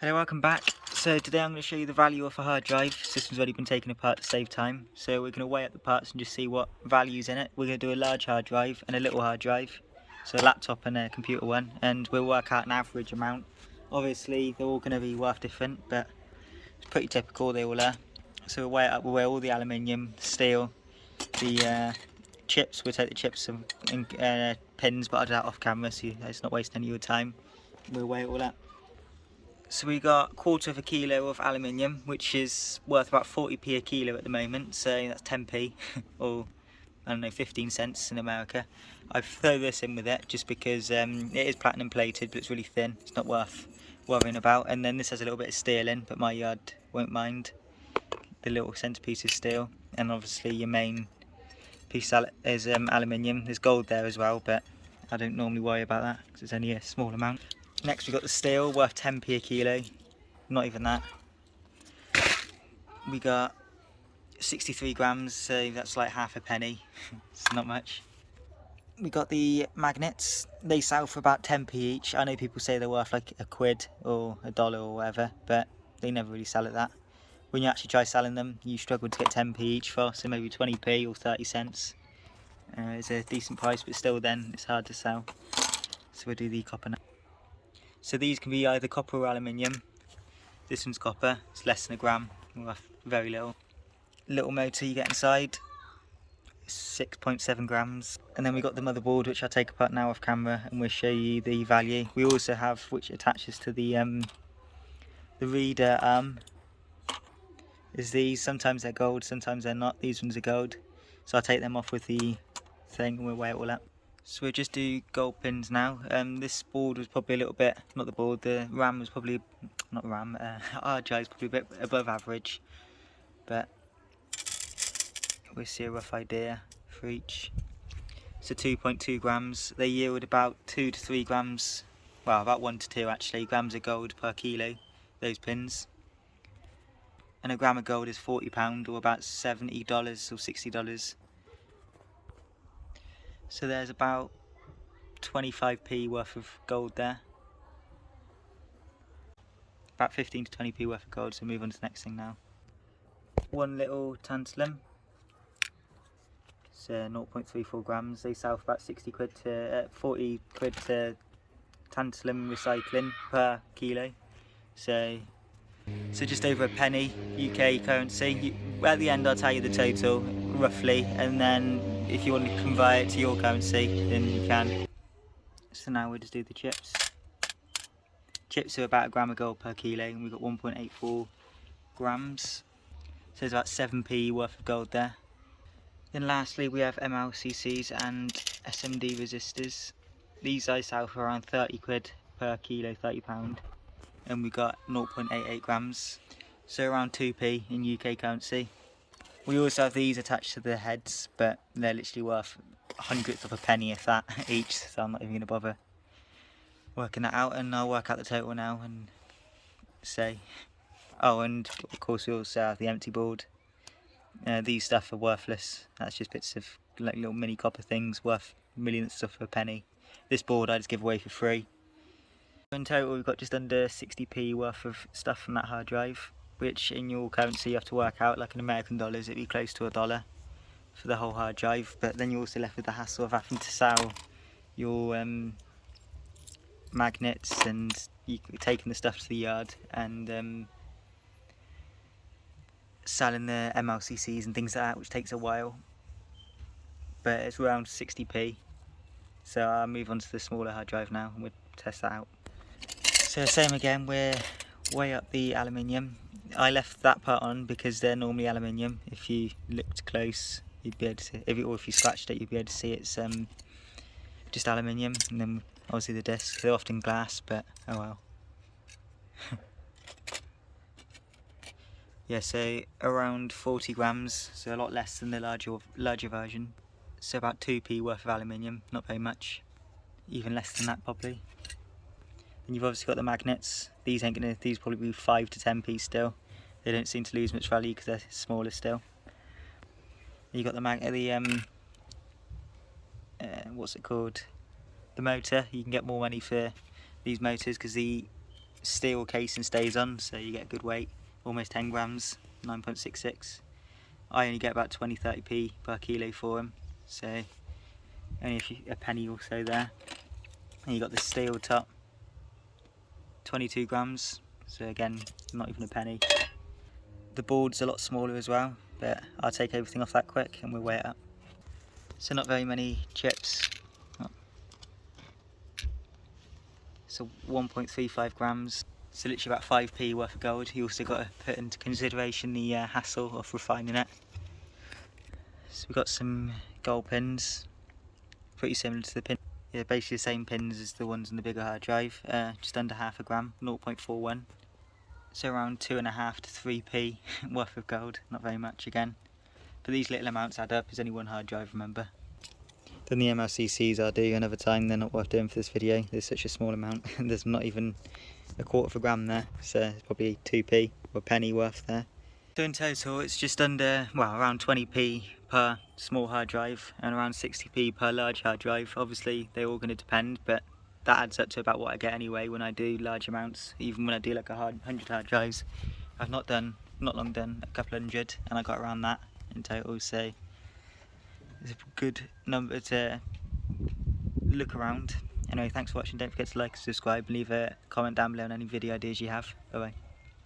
Hello, welcome back. So today I'm going to show you the value of a hard drive. This system's already been taken apart to save time. So we're going to weigh up the parts and just see what value's in it. We're going to do a large hard drive and a little hard drive. So a laptop and a computer one. And we'll work out an average amount. Obviously they're all going to be worth different, but it's pretty typical, they all are. So we'll weigh it up, we'll weigh all the aluminium, steel, the chips. We'll take the chips and pins, but I'll do that off camera so it's not wasting any of your time. We'll weigh it all up. So we got 1/4 of a kilo of aluminium, which is worth about 40p a kilo at the moment, so that's 10p, or I don't know, 15 cents in America. I've thrown this in with it just because it is platinum plated, but it's really thin, it's not worth worrying about. And then this has a little bit of steel in, but my yard won't mind the little centrepiece of steel. And obviously your main piece is aluminium. There's gold there as well, but I don't normally worry about that because it's only a small amount. Next we've got the steel, worth 10p a kilo, not even that. We got 63 grams, so that's like half a penny, it's not much. We got the magnets, they sell for about 10p each. I know people say they're worth like a quid or $1 or whatever, but they never really sell at that. When you actually try selling them, you struggle to get 10p each for, so maybe 20p or 30 cents. It's a decent price, but still then it's hard to sell. So we'll do the copper now. So these can be either copper or aluminium. This one's copper, it's less than a gram, worth very little. Little motor you get inside, 6.7 grams. And then we got the motherboard, which I'll take apart now off camera and we'll show you the value. We also have, which attaches to the reader arm, is these. Sometimes they're gold, sometimes they're not. These ones are gold. So I'll take them off with the thing and we'll weigh it all up. So we'll just do gold pins now. This board was probably a little bit, not the board, the RAM was probably, not RAM, hard drive was probably a bit above average. But we'll see a rough idea for each. So 2.2 grams, they yield about 2 to 3 grams, well about 1 to 2 actually, grams of gold per kilo, those pins. And a gram of gold is £40 or about $70 or $60. So there's about 25p worth of gold there. About 15 to 20p worth of gold, so move on to the next thing now. One little tantalum. It's 0.34 grams. They sell for about 40 quid to tantalum recycling per kilo. So just over a penny UK currency. At the end I'll tell you the total roughly, and then if you want to convert it to your currency then you can. So now we'll just do the chips. Chips are about a gram of gold per kilo and we've got 1.84 grams. So there's about 7p worth of gold there. Then lastly we have MLCCs and SMD resistors. These I sell for around 30 quid per kilo, £30. And we got 0.88 grams, so around 2p in UK currency. We also have these attached to the heads, but they're literally worth a hundredth of a penny if that each, so I'm not even going to bother working that out. And I'll work out the total now and say, oh, and of course we also have the empty board. These stuff are worthless, that's just bits of like little mini copper things worth millions of stuff for a penny. This board I just give away for free. In total we've got just under 60p worth of stuff from that hard drive, which in your currency you have to work out, like in American dollars it'd be close to $1 for the whole hard drive. But then you're also left with the hassle of having to sell your magnets and taking the stuff to the yard and selling the MLCCs and things like that, which takes a while. But it's around 60p. So I'll move on to the smaller hard drive now and we'll test that out. So same again, we'll weigh up the aluminium. I left that part on because they're normally aluminium. If you looked close, you'd be able to see, or if you scratched it, you'd be able to see it's just aluminium. And then obviously the discs, they're often glass, but oh well. Yeah, so around 40 grams, so a lot less than the larger version. So about 2p worth of aluminium, not very much. Even less than that probably. And you've obviously got the magnets. These probably be 5 to 10p still. They don't seem to lose much value because they're smaller still. You got the what's it called? The motor. You can get more money for these motors because the steel casing stays on, so you get a good weight, almost 10 grams, 9.66. I only get about 20-30p per kilo for them, so only a penny or so there. And you got the steel top, 22 grams, so again, not even a penny. The board's a lot smaller as well, but I'll take everything off that quick and we'll weigh it up. So not very many chips. So 1.35 grams, so literally about 5p worth of gold. You also got to put into consideration the hassle of refining it. So we've got some gold pins, pretty similar to the pin. Yeah, basically the same pins as the ones on the bigger hard drive, just under half a gram, 0.41. So around 2.5 to 3p worth of gold, not very much again. But these little amounts add up, there's only one hard drive, remember. Then the MLCCs I'll do another time, they're not worth doing for this video. There's such a small amount, there's not even a quarter of a gram there, so it's probably 2p or a penny worth there. So in total it's just under, well, around 20p per small hard drive and around 60p per large hard drive. Obviously they're all going to depend, but that adds up to about what I get anyway when I do large amounts. Even when I do like 100 hard drives, I've not long done a couple hundred, and I got around that in total, so it's a good number to look around. Anyway, thanks for watching. Don't forget to like and subscribe and leave a comment down below on any video ideas you have. Bye bye.